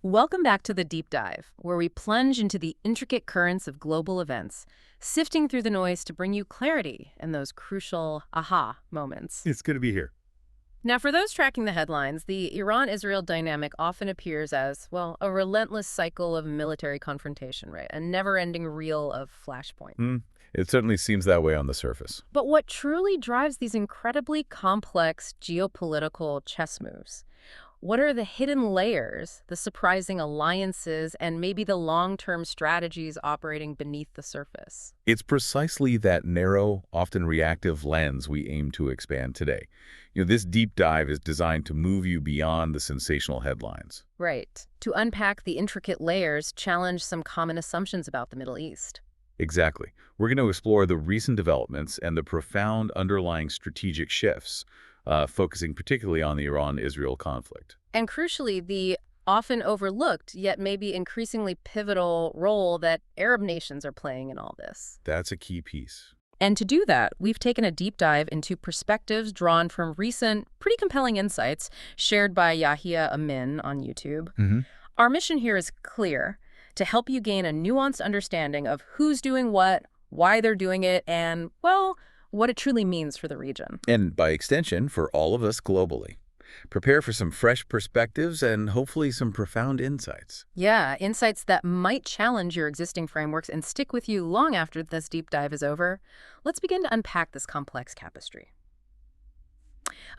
Welcome back to the Deep Dive, where we plunge into the intricate currents of global events, sifting through the noise to bring you clarity and those crucial aha moments. It's good to be here. Now, for those tracking the headlines, the Iran-Israel dynamic often appears as, well, a relentless cycle of military confrontation, right? A never-ending reel of flashpoints. It certainly seems that way on the surface. But what truly drives these incredibly complex geopolitical chess moves? What are the hidden layers, the surprising alliances, and maybe the long-term strategies operating beneath the surface? It's precisely that narrow, often reactive lens we aim to expand today. This deep dive is designed to move you beyond the sensational headlines. Right. To unpack the intricate layers, challenge some common assumptions about the Middle East. Exactly. We're going to explore the recent developments and the profound underlying strategic shifts, focusing particularly on the Iran-Israel conflict. And crucially, the often overlooked, yet maybe increasingly pivotal role that Arab nations are playing in all this. That's a key piece. And to do that, we've taken a deep dive into perspectives drawn from recent, pretty compelling insights shared by Yahya Amin on YouTube. Our mission here is clear: to help you gain a nuanced understanding of who's doing what, why they're doing it, and, well, what it truly means for the region. And by extension, for all of us globally. Prepare for some fresh perspectives and hopefully some profound insights. Yeah, insights that might challenge your existing frameworks and stick with you long after this deep dive is over. Let's begin to unpack this complex tapestry.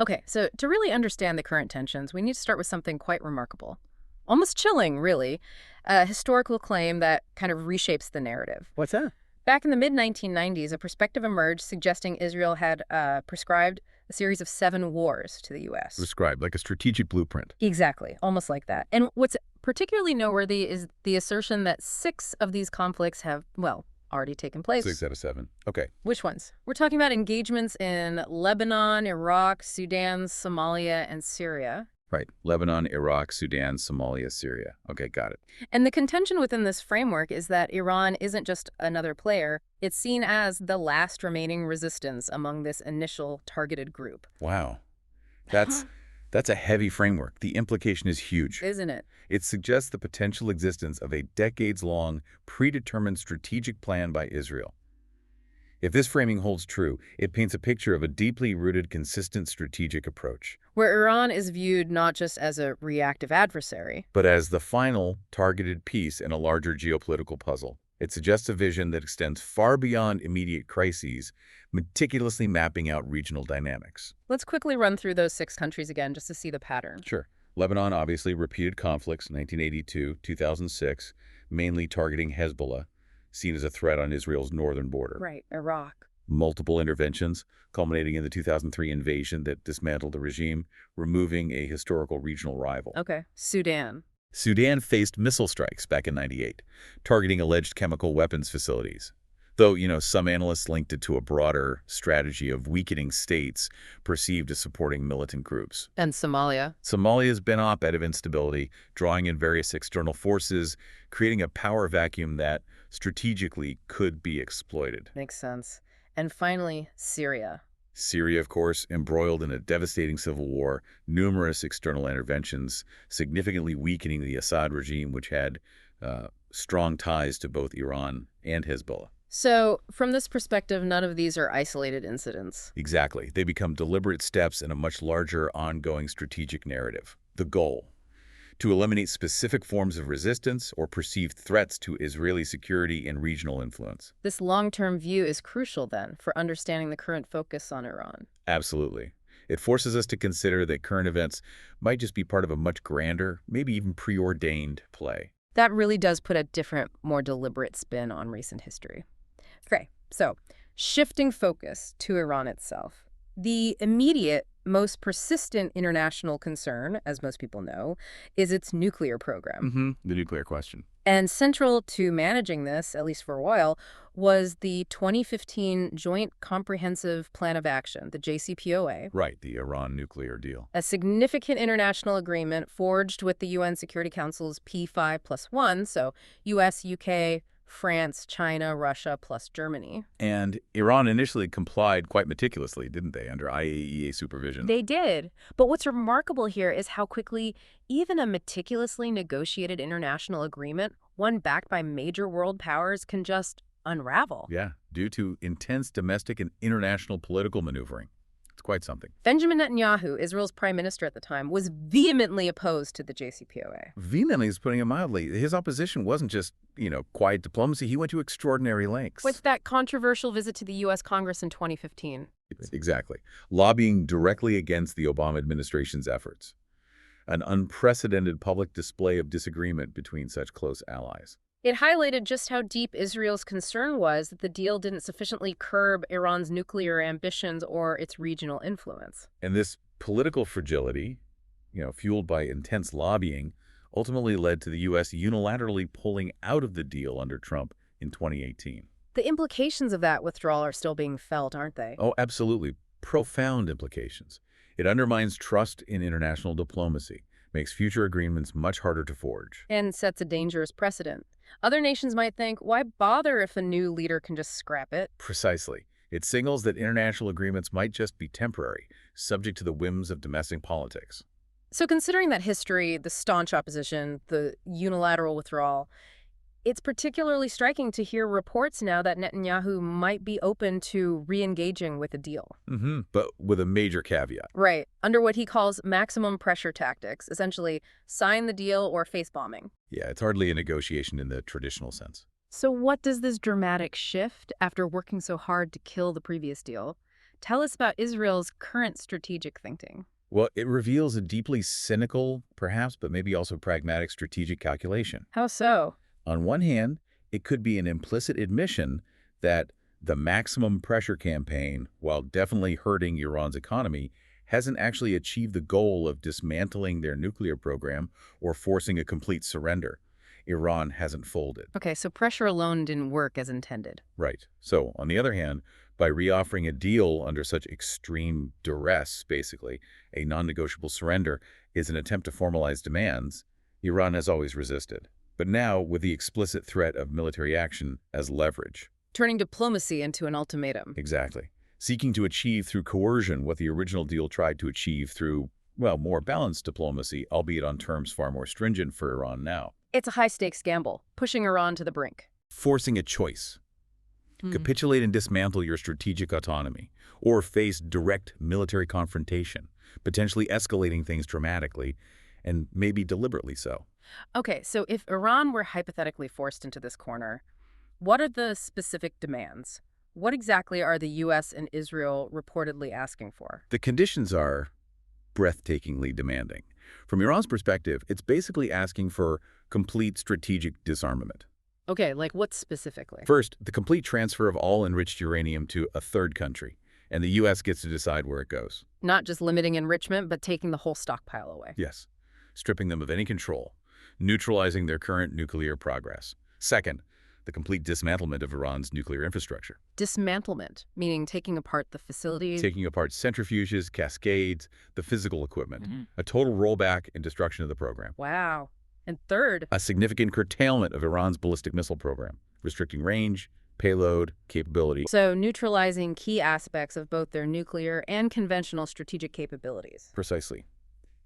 Okay, so to really understand the current tensions, we need to start with something quite remarkable. Almost chilling, really. A historical claim that kind of reshapes the narrative. What's that? Back in the mid-1990s, a perspective emerged suggesting Israel had prescribed a series of 7 wars to the U.S. Prescribed, like a strategic blueprint. Exactly, almost like that. And what's particularly noteworthy is the assertion that 6 of these conflicts have, well, already taken place. 6 out of 7. Okay. Which ones? We're talking about engagements in Lebanon, Iraq, Sudan, Somalia, and Syria. Right. Lebanon, Iraq, Sudan, Somalia, Syria. Okay, got it. And the contention within this framework is that Iran isn't just another player. It's seen as the last remaining resistance among this initial targeted group. Wow. That's a heavy framework. The implication is huge. Isn't it? It suggests the potential existence of a decades-long, predetermined strategic plan by Israel. If this framing holds true, it paints a picture of a deeply rooted, consistent strategic approach. Where Iran is viewed not just as a reactive adversary, But as the final, targeted piece in a larger geopolitical puzzle. It suggests a vision that extends far beyond immediate crises, meticulously mapping out regional dynamics. let's quickly run through those 6 countries again just to see the pattern. Sure. Lebanon, obviously, repeated conflicts, 1982, 2006, mainly targeting Hezbollah, seen as a threat on Israel's northern border. Right, Iraq. Multiple interventions, culminating in the 2003 invasion that dismantled the regime, removing a historical regional rival. Okay, Sudan. Sudan faced missile strikes back in '98, targeting alleged chemical weapons facilities. Though, some analysts linked it to a broader strategy of weakening states perceived as supporting militant groups. And Somalia. Somalia's been op-ed of instability, drawing in various external forces, creating a power vacuum that, strategically, could be exploited. Makes sense. And finally, Syria. Syria, of course, embroiled in a devastating civil war, numerous external interventions, significantly weakening the Assad regime, which had strong ties to both Iran and Hezbollah. So, from this perspective, none of these are isolated incidents. Exactly. They become deliberate steps in a much larger, ongoing strategic narrative. The goal: to eliminate specific forms of resistance or perceived threats to Israeli security and regional influence. This long-term view is crucial, then, for understanding the current focus on Iran. Absolutely. It forces us to consider that current events might just be part of a much grander, maybe even preordained play. That really does put a different, more deliberate spin on recent history. Okay, so shifting focus to Iran itself. The immediate, most persistent international concern, as most people know, is its nuclear program. The nuclear question. And central to managing this, at least for a while, was the 2015 Joint Comprehensive Plan of Action, the JCPOA. Right, the Iran nuclear deal. A significant international agreement forged with the UN Security Council's P5+1, so US, UK, France, China, Russia, plus Germany. And Iran initially complied quite meticulously, didn't they, under IAEA supervision? They did. But what's remarkable here is how quickly even a meticulously negotiated international agreement, one backed by major world powers, can just unravel. Yeah, due to intense domestic and international political maneuvering. It's quite something. Benjamin Netanyahu, Israel's prime minister at the time, was vehemently opposed to the JCPOA. Vehemently is putting it mildly. His opposition wasn't just, quiet diplomacy. He went to extraordinary lengths. With that controversial visit to the U.S. Congress in 2015. Exactly. Lobbying directly against the Obama administration's efforts. An unprecedented public display of disagreement between such close allies. It highlighted just how deep Israel's concern was that the deal didn't sufficiently curb Iran's nuclear ambitions or its regional influence. And this political fragility, fueled by intense lobbying, ultimately led to the U.S. unilaterally pulling out of the deal under Trump in 2018. The implications of that withdrawal are still being felt, aren't they? Oh, absolutely. Profound implications. It undermines trust in international diplomacy, makes future agreements much harder to forge. And sets a dangerous precedent. Other nations might think, why bother if a new leader can just scrap it? Precisely. It signals that international agreements might just be temporary, subject to the whims of domestic politics. So considering that history, the staunch opposition, the unilateral withdrawal, it's particularly striking to hear reports now that Netanyahu might be open to re-engaging with a deal. But with a major caveat. Right, under what he calls maximum pressure tactics, essentially sign the deal or face bombing. Yeah, it's hardly a negotiation in the traditional sense. So what does this dramatic shift, after working so hard to kill the previous deal, tell us about Israel's current strategic thinking? Well, it reveals a deeply cynical, perhaps, but maybe also pragmatic strategic calculation. How so? On one hand, it could be an implicit admission that the maximum pressure campaign, while definitely hurting Iran's economy, hasn't actually achieved the goal of dismantling their nuclear program or forcing a complete surrender. Iran hasn't folded. Okay, so pressure alone didn't work as intended. Right. So, on the other hand, by reoffering a deal under such extreme duress, basically, a non-negotiable surrender is an attempt to formalize demands, Iran has always resisted. But now, with the explicit threat of military action as leverage. Turning diplomacy into an ultimatum. Exactly. Seeking to achieve through coercion what the original deal tried to achieve through, well, more balanced diplomacy, albeit on terms far more stringent for Iran now. It's a high-stakes gamble, pushing Iran to the brink. Forcing a choice. Capitulate and dismantle your strategic autonomy, or face direct military confrontation, potentially escalating things dramatically, and maybe deliberately so. Okay, so if Iran were hypothetically forced into this corner, what are the specific demands? What exactly are the U.S. and Israel reportedly asking for? The conditions are breathtakingly demanding. From Iran's perspective, it's basically asking for complete strategic disarmament. Okay, like what specifically? First, the complete transfer of all enriched uranium to a third country, and the U.S. gets to decide where it goes. Not just limiting enrichment, but taking the whole stockpile away. Yes, stripping them of any control, neutralizing their current nuclear progress. Second, the complete dismantlement of Iran's nuclear infrastructure. Dismantlement, meaning taking apart the facilities. Taking apart centrifuges, cascades, the physical equipment. A total rollback and destruction of the program. Wow. And third, A significant curtailment of Iran's ballistic missile program, restricting range, payload, capability. so neutralizing key aspects of both their nuclear and conventional strategic capabilities. Precisely.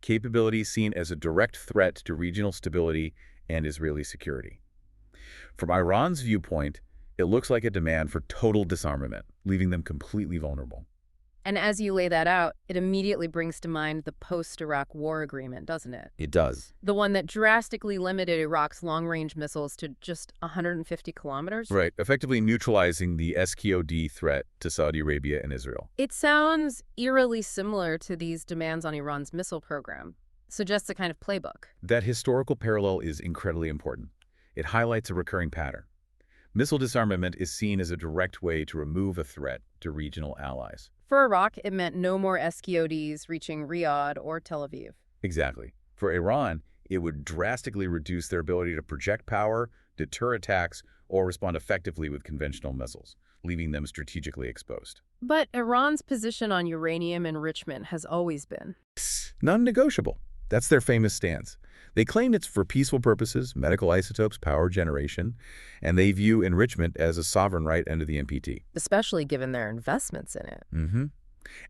Capability seen as a direct threat to regional stability and Israeli security. From Iran's viewpoint, it looks like a demand for total disarmament, leaving them completely vulnerable. And as you lay that out, it immediately brings to mind the post-Iraq war agreement, doesn't it? It does. The one that drastically limited Iraq's long-range missiles to just 150 kilometers? Right, effectively neutralizing the SKOD threat to Saudi Arabia and Israel. It sounds eerily similar to these demands on Iran's missile program. Suggests a kind of playbook. That historical parallel is incredibly important. It highlights a recurring pattern. Missile disarmament is seen as a direct way to remove a threat to regional allies. For Iraq, it meant no more SKODs reaching Riyadh or Tel Aviv. Exactly. For Iran, it would drastically reduce their ability to project power, deter attacks, or respond effectively with conventional missiles, leaving them strategically exposed. But Iran's position on uranium enrichment has always been. Non-negotiable. That's their famous stance. They claim it's for peaceful purposes, medical isotopes, power generation, and they view enrichment as a sovereign right under the NPT. Especially given their investments in it. hmm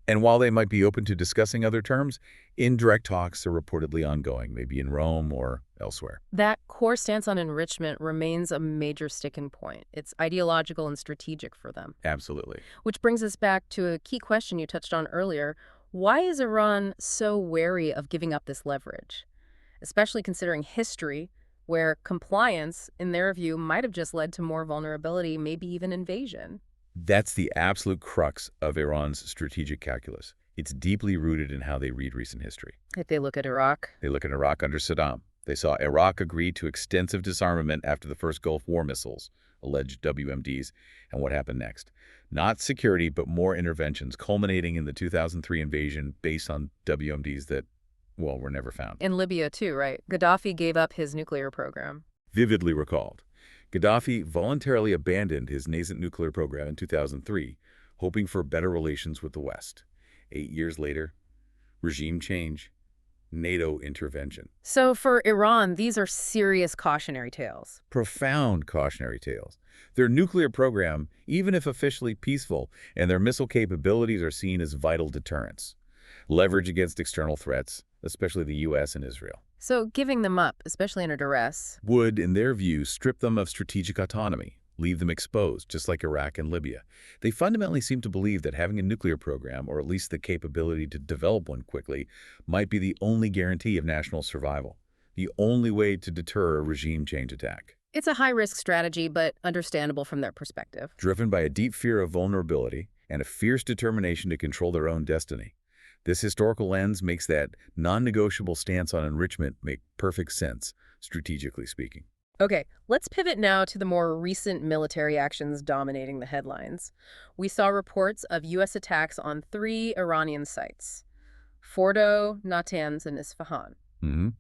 And while they might be open to discussing other terms, indirect talks are reportedly ongoing, maybe in Rome or elsewhere. That core stance on enrichment remains a major sticking point. It's ideological and strategic for them. Absolutely. Which brings us back to a key question you touched on earlier. Why is Iran so wary of giving up this leverage? Especially considering history, where compliance, in their view, might have just led to more vulnerability, maybe even invasion. That's the absolute crux of Iran's strategic calculus. It's deeply rooted in how they read recent history. If they look at Iraq. They look at Iraq under Saddam. They saw Iraq agree to extensive disarmament after the first Gulf War missiles, alleged WMDs, and what happened next. Not security, but more interventions, culminating in the 2003 invasion based on WMDs that, well, were never found. In Libya, too, right? Gaddafi gave up his nuclear program. Vividly recalled. Gaddafi voluntarily abandoned his nascent nuclear program in 2003, hoping for better relations with the West. 8 years later, regime change, NATO intervention. So for Iran, these are serious cautionary tales. Profound cautionary tales. Their nuclear program, even if officially peaceful, and their missile capabilities are seen as vital deterrents. Leverage against external threats, especially the U.S. and Israel. So giving them up, especially under duress. Would, in their view, strip them of strategic autonomy, leave them exposed, just like Iraq and Libya. They fundamentally seem to believe that having a nuclear program, or at least the capability to develop one quickly, might be the only guarantee of national survival, the only way to deter a regime change attack. It's a high-risk strategy, but understandable from their perspective. Driven by a deep fear of vulnerability and a fierce determination to control their own destiny. This historical lens makes that non-negotiable stance on enrichment make perfect sense, strategically speaking. Okay, let's pivot now to the more recent military actions dominating the headlines. We saw reports of U.S. attacks on 3 Iranian sites: Fordo, Natanz, and Isfahan.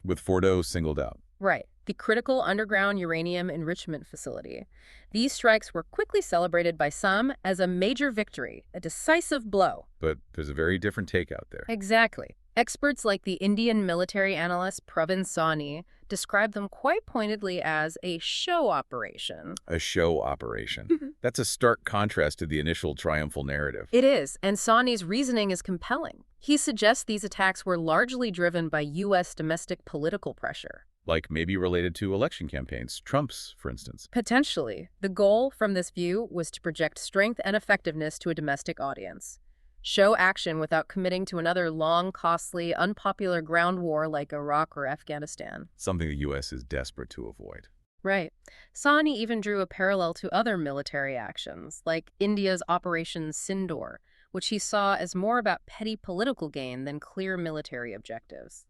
With Fordo singled out. Right, the critical underground uranium enrichment facility. These strikes were quickly celebrated by some as a major victory, a decisive blow. But there's a very different take out there. Exactly. Experts like the Indian military analyst Pravin Sawhney describe them quite pointedly as a show operation. A show operation. That's a stark contrast to the initial triumphal narrative. It is, and Sawhney's reasoning is compelling. He suggests these attacks were largely driven by U.S. domestic political pressure. Like maybe related to election campaigns, Trump's, for instance. Potentially. The goal from this view was to project strength and effectiveness to a domestic audience. Show action without committing to another long, costly, unpopular ground war like Iraq or Afghanistan. Something the U.S. is desperate to avoid. Right. Sawhney even drew a parallel to other military actions, like India's Operation Sindoor, which he saw as more about petty political gain than clear military objectives.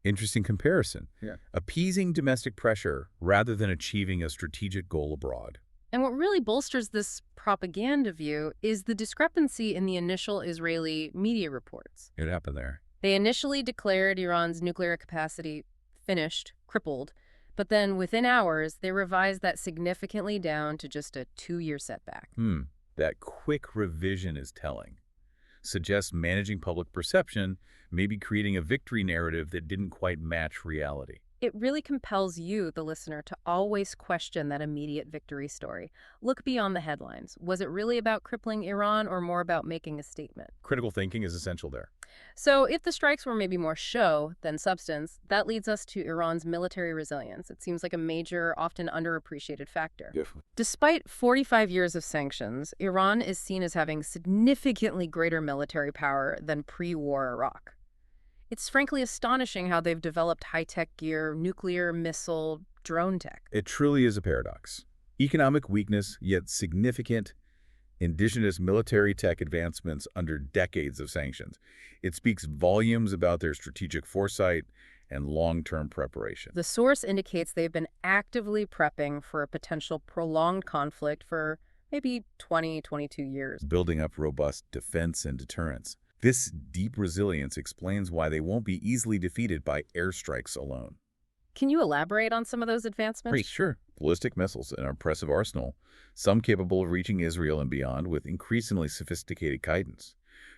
Interesting comparison. Yeah. Appeasing domestic pressure rather than achieving a strategic goal abroad. And what really bolsters this propaganda view is the discrepancy in the initial Israeli media reports. It happened there. They initially declared Iran's nuclear capacity finished, crippled, but then within hours, they revised that significantly down to just a 2-year setback. That quick revision is telling. Suggests managing public perception, maybe creating a victory narrative that didn't quite match reality. It really compels you, the listener, to always question that immediate victory story. Look beyond the headlines. Was it really about crippling Iran or more about making a statement? Critical thinking is essential there. So if the strikes were maybe more show than substance, that leads us to Iran's military resilience. It seems like a major, often underappreciated factor. Definitely. Despite 45 years of sanctions, Iran is seen as having significantly greater military power than pre-war Iraq. It's frankly astonishing how they've developed high-tech gear, nuclear, missile, drone tech. It truly is a paradox. Economic weakness, yet significant indigenous military tech advancements under decades of sanctions. It speaks volumes about their strategic foresight and long-term preparation. The source indicates they've been actively prepping for a potential prolonged conflict for maybe 20, 22 years. Building up robust defense and deterrence. This deep resilience explains why they won't be easily defeated by airstrikes alone. Can you elaborate on some of those advancements? Right, sure. Ballistic missiles, an impressive arsenal, some capable of reaching Israel and beyond with increasingly sophisticated guidance.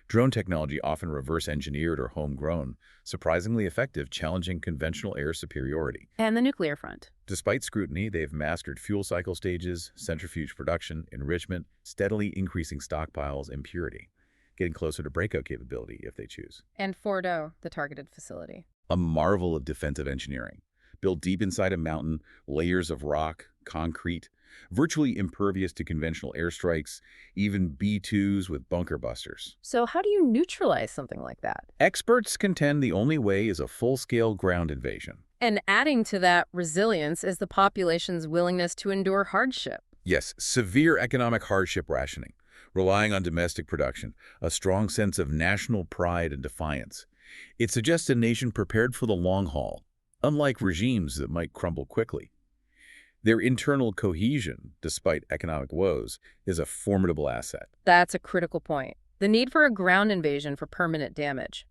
Drone technology, often reverse-engineered or homegrown, surprisingly effective, challenging conventional air superiority. And the nuclear front. Despite scrutiny, they've mastered fuel cycle stages, centrifuge production, enrichment, steadily increasing stockpiles and purity, getting closer to breakout capability if they choose. And Fordo, the targeted facility. A marvel of defensive engineering. Built deep inside a mountain, layers of rock, concrete, virtually impervious to conventional airstrikes, even B-2s with bunker busters. So how do you neutralize something like that? Experts contend the only way is a full-scale ground invasion. And adding to that resilience is the population's willingness to endure hardship. Yes, severe economic hardship rationing, relying on domestic production, a strong sense of national pride and defiance. It suggests a nation prepared for the long haul, unlike regimes that might crumble quickly. Their internal cohesion, despite economic woes, is a formidable asset. That's a critical point. The need for a ground invasion for permanent damage.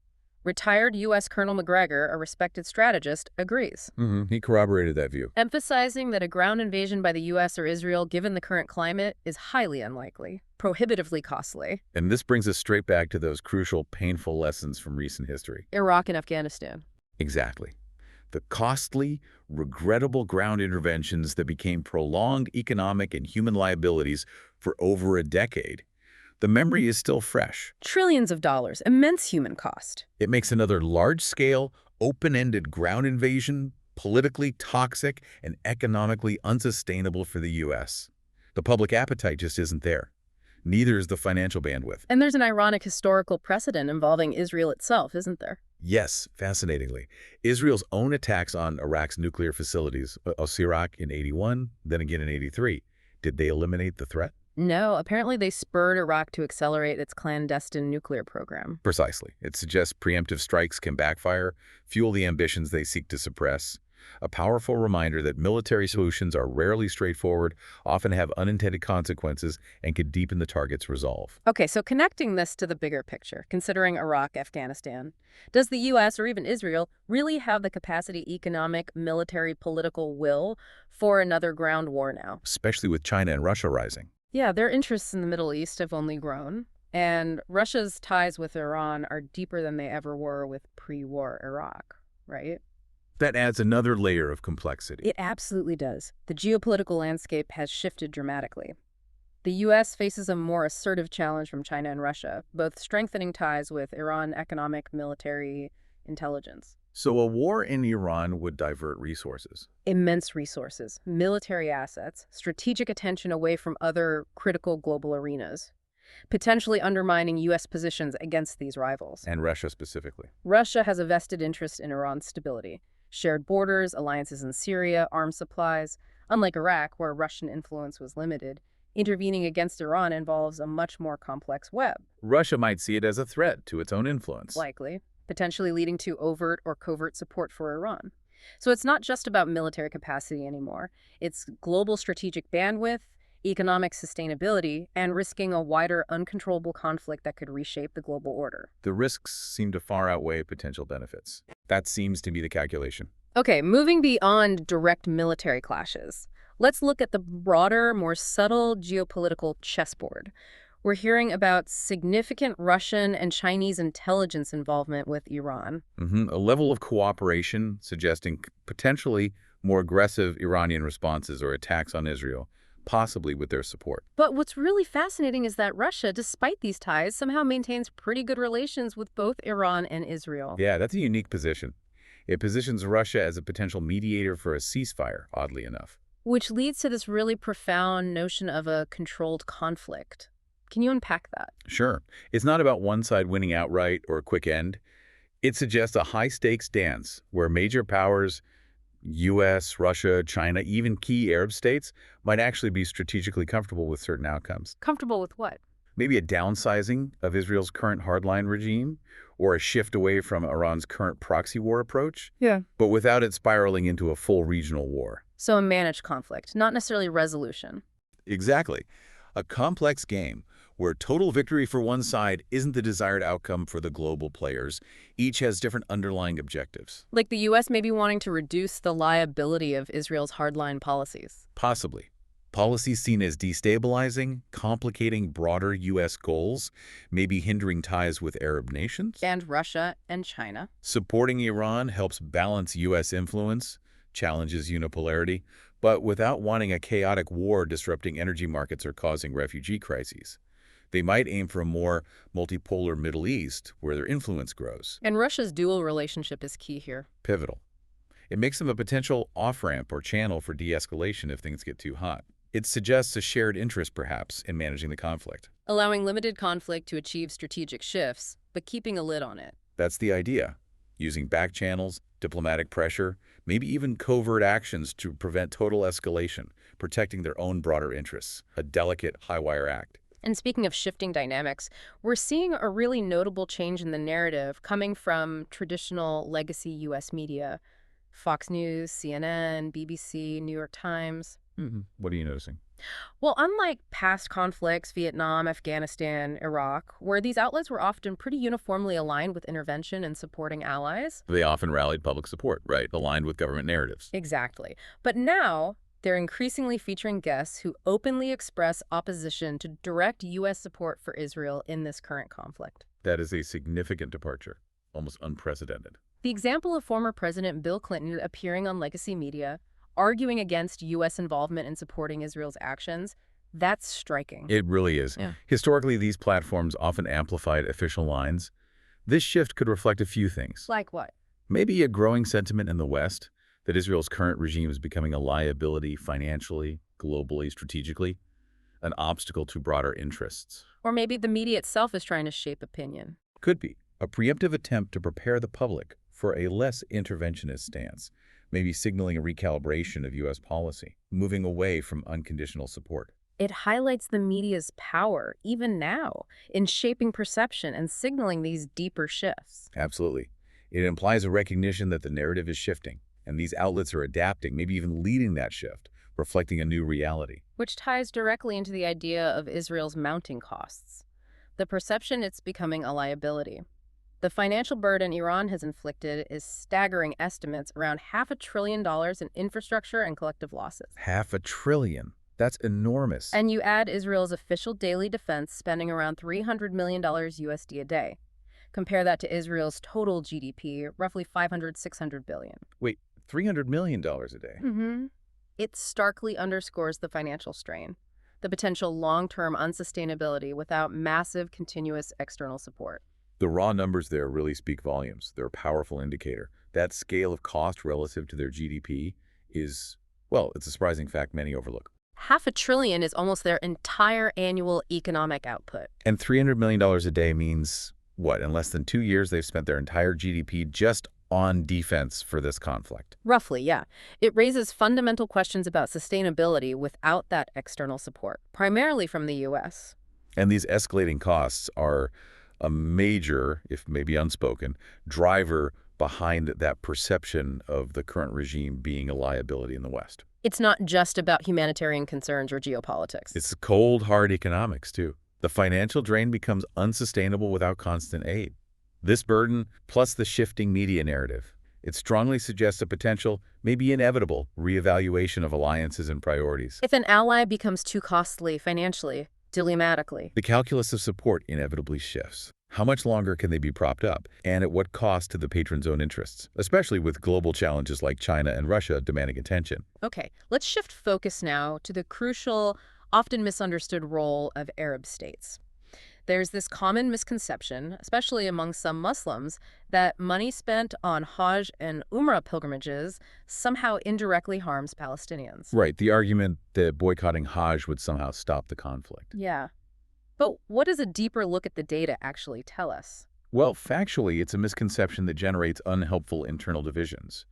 Retired U.S. Colonel McGregor, a respected strategist, agrees. He corroborated that view. Emphasizing that a ground invasion by the U.S. or Israel, given the current climate, is highly unlikely, prohibitively costly. And this brings us straight back to those crucial, painful lessons from recent history. Iraq and Afghanistan. Exactly. The costly, regrettable ground interventions that became prolonged economic and human liabilities for over a decade. The memory is still fresh. Trillions of dollars, immense human cost. It makes another large-scale, open-ended ground invasion politically toxic and economically unsustainable for the U.S. The public appetite just isn't there. Neither is the financial bandwidth. And there's an ironic historical precedent involving Israel itself, isn't there? Yes, fascinatingly. Israel's own attacks on Iraq's nuclear facilities, Iraq in '81, then again in '83. Did they eliminate the threat? No, apparently they spurred Iraq to accelerate its clandestine nuclear program. Precisely. It suggests preemptive strikes can backfire, fuel the ambitions they seek to suppress. A powerful reminder that military solutions are rarely straightforward, often have unintended consequences, and could deepen the target's resolve. Okay, so connecting this to the bigger picture, considering Iraq, Afghanistan, does the U.S. or even Israel really have the capacity, economic, military, political will for another ground war now? Especially with China and Russia rising. Yeah, their interests in the Middle East have only grown, and Russia's ties with Iran are deeper than they ever were with pre-war Iraq, right? That adds another layer of complexity. It absolutely does. The geopolitical landscape has shifted dramatically. The U.S. faces a more assertive challenge from China and Russia, both strengthening ties with Iran economic, military, intelligence. So a war in Iran would divert resources. Immense resources, military assets, strategic attention away from other critical global arenas, potentially undermining U.S. positions against these rivals. And Russia specifically. Russia has a vested interest in Iran's stability. Shared borders, alliances in Syria, arms supplies. Unlike Iraq, where Russian influence was limited, intervening against Iran involves a much more complex web. Russia might see it as a threat to its own influence. Likely, potentially leading to overt or covert support for Iran. So it's not just about military capacity anymore. It's global strategic bandwidth, economic sustainability, and risking a wider, uncontrollable conflict that could reshape the global order. The risks seem to far outweigh potential benefits. That seems to be the calculation. Okay, moving beyond direct military clashes, let's look at the broader, more subtle geopolitical chessboard. We're hearing about significant Russian and Chinese intelligence involvement with Iran. A level of cooperation suggesting potentially more aggressive Iranian responses or attacks on Israel, possibly with their support. But what's really fascinating is that Russia, despite these ties, somehow maintains pretty good relations with both Iran and Israel. Yeah, that's a unique position. It positions Russia as a potential mediator for a ceasefire, oddly enough. Which leads to this really profound notion of a controlled conflict. Can you unpack that? Sure. It's not about one side winning outright or a quick end. It suggests a high-stakes dance where major powers, U.S., Russia, China, even key Arab states, might actually be strategically comfortable with certain outcomes. Comfortable with what? Maybe a downsizing of Israel's current hardline regime, or a shift away from Iran's current proxy war approach, Yeah. but without it spiraling into a full regional war. So a managed conflict, not necessarily resolution. Exactly. A complex game where total victory for one side isn't the desired outcome for the global players. Each has different underlying objectives. Like the U.S. maybe wanting to reduce the liability of Israel's hardline policies. Possibly. Policies seen as destabilizing, complicating broader U.S. goals, maybe hindering ties with Arab nations. And Russia and China. Supporting Iran helps balance U.S. influence, challenges unipolarity, but without wanting a chaotic war disrupting energy markets or causing refugee crises. They might aim for a more multipolar Middle East, where their influence grows. And Russia's dual relationship is key here. Pivotal. It makes them a potential off-ramp or channel for de-escalation if things get too hot. It suggests a shared interest, perhaps, in managing the conflict. Allowing limited conflict to achieve strategic shifts, but keeping a lid on it. That's the idea. Using back channels, diplomatic pressure, maybe even covert actions to prevent total escalation, protecting their own broader interests. A delicate, high-wire act. And speaking of shifting dynamics, we're seeing a really notable change in the narrative coming from traditional legacy U.S. media. Fox News, CNN, BBC, New York Times. What are you noticing? Well, unlike past conflicts, Vietnam, Afghanistan, Iraq, where these outlets were often pretty uniformly aligned with intervention and supporting allies. They often rallied public support, right, aligned with government narratives. Exactly. But now, they're increasingly featuring guests who openly express opposition to direct U.S. support for Israel in this current conflict. That is a significant departure, almost unprecedented. The example of former President Bill Clinton appearing on legacy media, arguing against U.S. involvement in supporting Israel's actions, that's striking. It really is. Yeah. Historically, these platforms often amplified official lines. This shift could reflect a few things. Like what? Maybe a growing sentiment in the West that Israel's current regime is becoming a liability financially, globally, strategically, an obstacle to broader interests. Or maybe the media itself is trying to shape opinion. Could be a preemptive attempt to prepare the public for a less interventionist stance, maybe signaling a recalibration of U.S. policy, moving away from unconditional support. It highlights the media's power, even now, in shaping perception and signaling these deeper shifts. Absolutely. It implies a recognition that the narrative is shifting, and these outlets are adapting, maybe even leading that shift, reflecting a new reality. Which ties directly into the idea of Israel's mounting costs. The perception it's becoming a liability. The financial burden Iran has inflicted is staggering estimates around $500 billion in infrastructure and collective losses. $500 billion. That's enormous. And you add Israel's official daily defense spending around $300 million USD a day. Compare that to Israel's total GDP, roughly $500–600 billion. Wait, $300 million a day? It starkly underscores the financial strain, the potential long-term unsustainability without massive, continuous external support. The raw numbers there really speak volumes. They're a powerful indicator. That scale of cost relative to their GDP is, well, it's a surprising fact many overlook. $500 billion is almost their entire annual economic output. And $300 million a day means, what, in less than 2 years they've spent their entire GDP just on defense for this conflict. Roughly, yeah. It raises fundamental questions about sustainability without that external support, primarily from the U.S. And these escalating costs are a major, if maybe unspoken, driver behind that perception of the current regime being a liability in the West. It's not just about humanitarian concerns or geopolitics. It's cold, hard economics, too. The financial drain becomes unsustainable without constant aid. This burden, plus the shifting media narrative, it strongly suggests a potential, maybe inevitable, reevaluation of alliances and priorities. If an ally becomes too costly financially, diplomatically, The calculus of support inevitably shifts. How much longer can they be propped up, and at what cost to the patron's own interests, especially with global challenges like China and Russia demanding attention? Okay, let's shift focus now to the crucial, often misunderstood role of Arab states. There's this common misconception, especially among some Muslims, that money spent on Hajj and Umrah pilgrimages somehow indirectly harms Palestinians. Right, the argument that boycotting Hajj would somehow stop the conflict. Yeah. But what does a deeper look at the data actually tell us? Well, factually, it's a misconception that generates unhelpful internal divisions.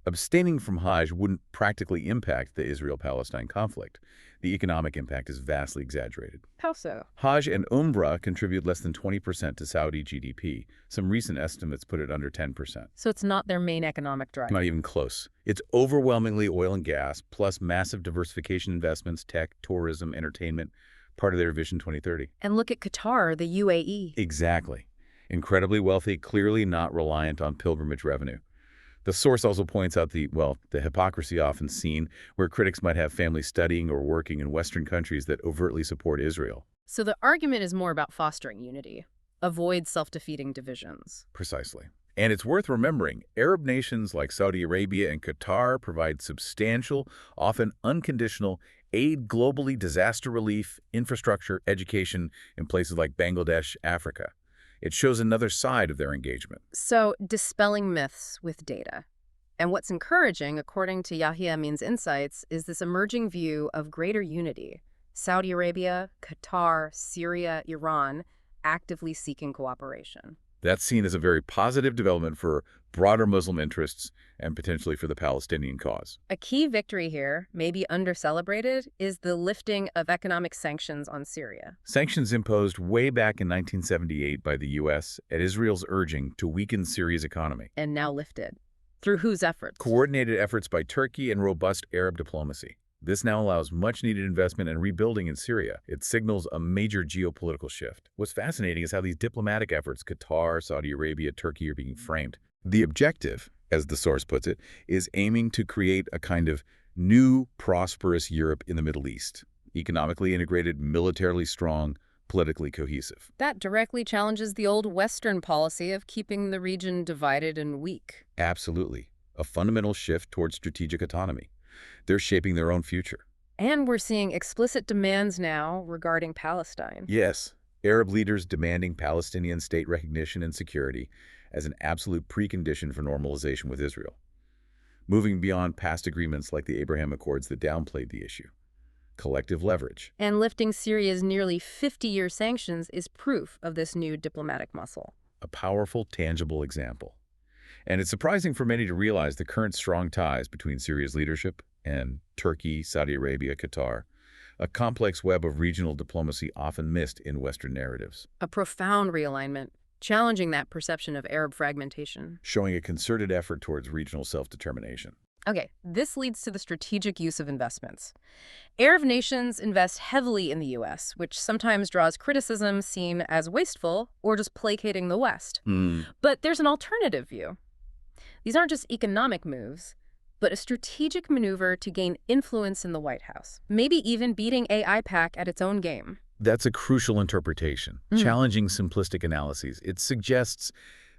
Abstaining from Hajj wouldn't practically impact the Israel-Palestine conflict. The economic impact is vastly exaggerated. How so? Hajj and Umrah contribute less than 20% to Saudi GDP. Some recent estimates put it under 10%. So it's not their main economic driver. Not even close. It's overwhelmingly oil and gas, plus massive diversification investments, tech, tourism, entertainment, part of their Vision 2030. And look at Qatar, the UAE. Exactly. Incredibly wealthy, clearly not reliant on pilgrimage revenue. The source also points out the hypocrisy often seen, where critics might have families studying or working in Western countries that overtly support Israel. So the argument is more about fostering unity. Avoid self-defeating divisions. Precisely. And it's worth remembering, Arab nations like Saudi Arabia and Qatar provide substantial, often unconditional, aid globally, disaster relief, infrastructure, education in places like Bangladesh, Africa. It shows another side of their engagement. So dispelling myths with data. And what's encouraging, according to Yahya Amin's insights, is this emerging view of greater unity. Saudi Arabia, Qatar, Syria, Iran, actively seeking cooperation. That's seen as a very positive development for broader Muslim interests and potentially for the Palestinian cause. A key victory here, maybe under-celebrated, is the lifting of economic sanctions on Syria. Sanctions imposed way back in 1978 by the U.S. at Israel's urging to weaken Syria's economy. And now lifted. Through whose efforts? Coordinated efforts by Turkey and robust Arab diplomacy. This now allows much-needed investment and rebuilding in Syria. It signals a major geopolitical shift. What's fascinating is how these diplomatic efforts, Qatar, Saudi Arabia, Turkey, are being framed. The objective, as the source puts it, is aiming to create a kind of new, prosperous Europe in the Middle East. Economically integrated, militarily strong, politically cohesive. That directly challenges the old Western policy of keeping the region divided and weak. Absolutely. A fundamental shift towards strategic autonomy. They're shaping their own future. And we're seeing explicit demands now regarding Palestine. Yes, Arab leaders demanding Palestinian state recognition and security as an absolute precondition for normalization with Israel, moving beyond past agreements like the Abraham Accords that downplayed the issue. Collective leverage. And lifting Syria's nearly 50-year sanctions is proof of this new diplomatic muscle. A powerful, tangible example. And it's surprising for many to realize the current strong ties between Syria's leadership and Turkey, Saudi Arabia, Qatar, a complex web of regional diplomacy often missed in Western narratives. A profound realignment, challenging that perception of Arab fragmentation. Showing a concerted effort towards regional self-determination. Okay, this leads to the strategic use of investments. Arab nations invest heavily in the U.S., which sometimes draws criticism seen as wasteful or just placating the West. But there's an alternative view. These aren't just economic moves, but a strategic maneuver to gain influence in the White House, maybe even beating AIPAC at its own game. That's a crucial interpretation, challenging simplistic analyses. It suggests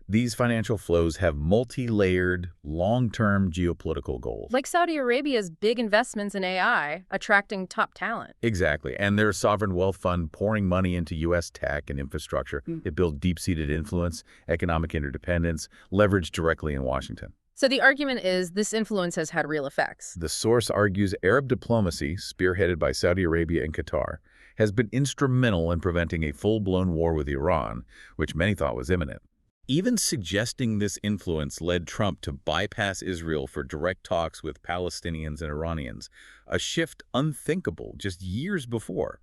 these financial flows have multi-layered, long-term geopolitical goals. Like Saudi Arabia's big investments in AI, attracting top talent. Exactly. And their sovereign wealth fund pouring money into U.S. tech and infrastructure. It built deep-seated influence, economic interdependence, leverage directly in Washington. So the argument is this influence has had real effects. The source argues Arab diplomacy, spearheaded by Saudi Arabia and Qatar, has been instrumental in preventing a full-blown war with Iran, which many thought was imminent. Even suggesting this influence led Trump to bypass Israel for direct talks with Palestinians and Iranians, a shift unthinkable just years before.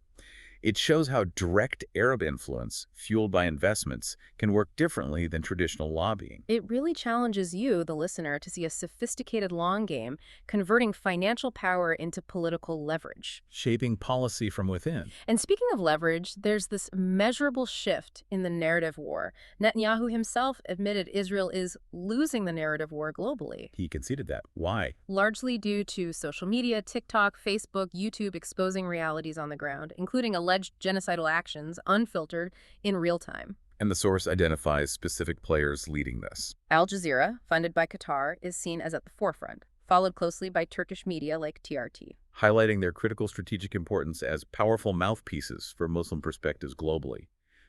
It shows how direct Arab influence, fueled by investments, can work differently than traditional lobbying. It really challenges you, the listener, to see a sophisticated long game converting financial power into political leverage. Shaping policy from within. And speaking of leverage, there's this measurable shift in the narrative war. Netanyahu himself admitted Israel is losing the narrative war globally. He conceded that. Why? Largely due to social media, TikTok, Facebook, YouTube exposing realities on the ground, including alleged genocidal actions, unfiltered, in real time. And the source identifies specific players leading this. Al Jazeera, funded by Qatar, is seen as at the forefront, followed closely by Turkish media like TRT. Highlighting their critical strategic importance as powerful mouthpieces for Muslim perspectives globally,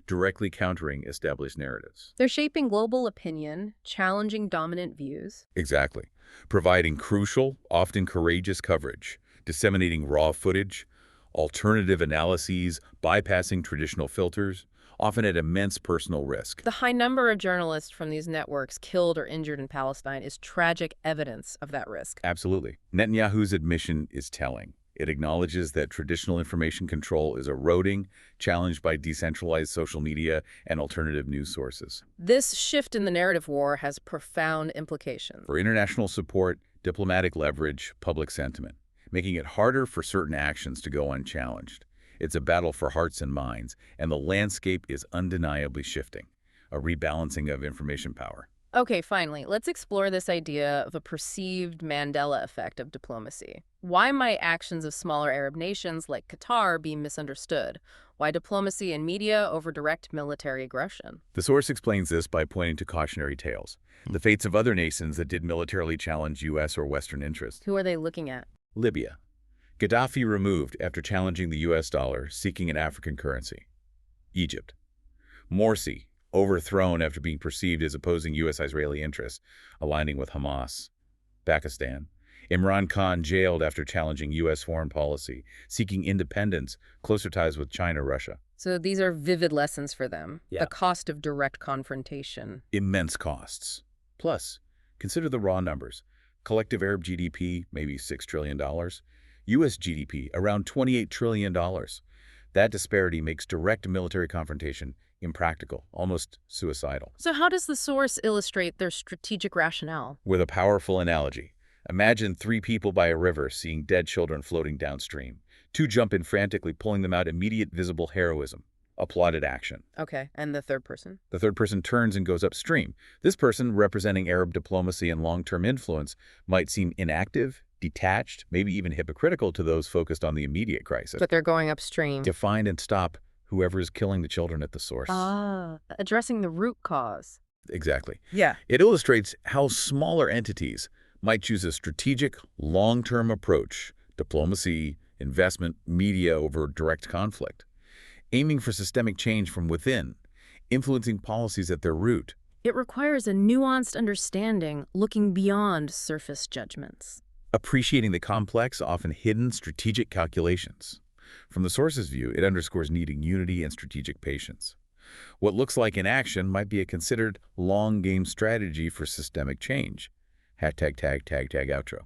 directly countering established narratives. They're shaping global opinion, challenging dominant views. Exactly. Providing crucial, often courageous coverage, disseminating raw footage, alternative analyses, bypassing traditional filters, often at immense personal risk. The high number of journalists from these networks killed or injured in Palestine is tragic evidence of that risk. Absolutely. Netanyahu's admission is telling. It acknowledges that traditional information control is eroding, challenged by decentralized social media and alternative news sources. This shift in the narrative war has profound implications for international support, diplomatic leverage, public sentiment, making it harder for certain actions to go unchallenged. It's a battle for hearts and minds, and the landscape is undeniably shifting, a rebalancing of information power. Okay, finally, let's explore this idea of a perceived Mandela effect of diplomacy. Why might actions of smaller Arab nations like Qatar be misunderstood? Why diplomacy and media over direct military aggression? The source explains this by pointing to cautionary tales, the fates of other nations that did militarily challenge U.S. or Western interests. Who are they looking at? Libya. Gaddafi removed after challenging the U.S. dollar, seeking an African currency. Egypt. Morsi, overthrown after being perceived as opposing U.S.-Israeli interests, aligning with Hamas. Pakistan. Imran Khan jailed after challenging U.S. foreign policy, seeking independence, closer ties with China, Russia. So these are vivid lessons for them. Yeah. The cost of direct confrontation. Immense costs. Plus, consider the raw numbers. Collective Arab GDP, maybe $6 trillion. U.S. GDP, around $28 trillion. That disparity makes direct military confrontation impractical, almost suicidal. So how does the source illustrate their strategic rationale? With a powerful analogy, imagine three people by a river seeing dead children floating downstream. Two jump in frantically, pulling them out. Immediate visible heroism. Applauded action. Okay, and the third person? The third person turns and goes upstream. This person, representing Arab diplomacy and long-term influence, might seem inactive, detached, maybe even hypocritical to those focused on the immediate crisis. But they're going upstream. To find and stop whoever is killing the children at the source. Addressing the root cause. Exactly. Yeah. It illustrates how smaller entities might choose a strategic, long-term approach, diplomacy, investment, media over direct conflict, aiming for systemic change from within, influencing policies at their root. It requires a nuanced understanding, looking beyond surface judgments. Appreciating the complex, often hidden strategic calculations. From the source's view, it underscores needing unity and strategic patience. What looks like inaction might be a considered long-game strategy for systemic change. Hashtag tag outro.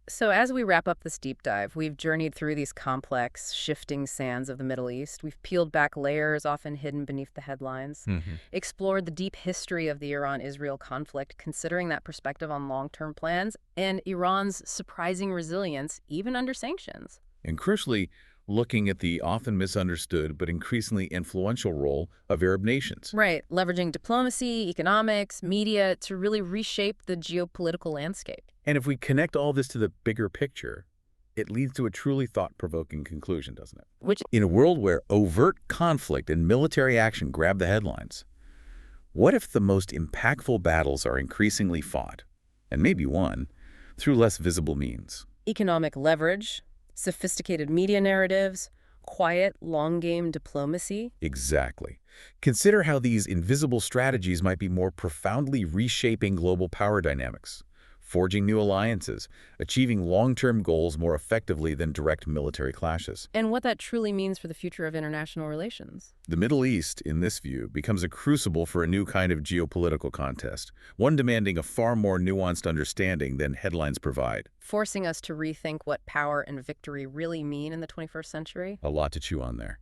So as we wrap up this deep dive, we've journeyed through these complex, shifting sands of the Middle East. We've peeled back layers often hidden beneath the headlines, explored the deep history of the Iran-Israel conflict, considering that perspective on long-term plans, and Iran's surprising resilience, even under sanctions. And crucially, looking at the often misunderstood but increasingly influential role of Arab nations. Right, leveraging diplomacy, economics, media to really reshape the geopolitical landscape. And if we connect all this to the bigger picture, it leads to a truly thought-provoking conclusion, doesn't it? Which, in a world where overt conflict and military action grab the headlines, what if the most impactful battles are increasingly fought, and maybe won, through less visible means? economic leverage, sophisticated media narratives, quiet, long-game diplomacy. Exactly. Consider how these invisible strategies might be more profoundly reshaping global power dynamics, forging new alliances, achieving long-term goals more effectively than direct military clashes. And what that truly means for the future of international relations. The Middle East, in this view, becomes a crucible for a new kind of geopolitical contest, one demanding a far more nuanced understanding than headlines provide. Forcing us to rethink what power and victory really mean in the 21st century. A lot to chew on there.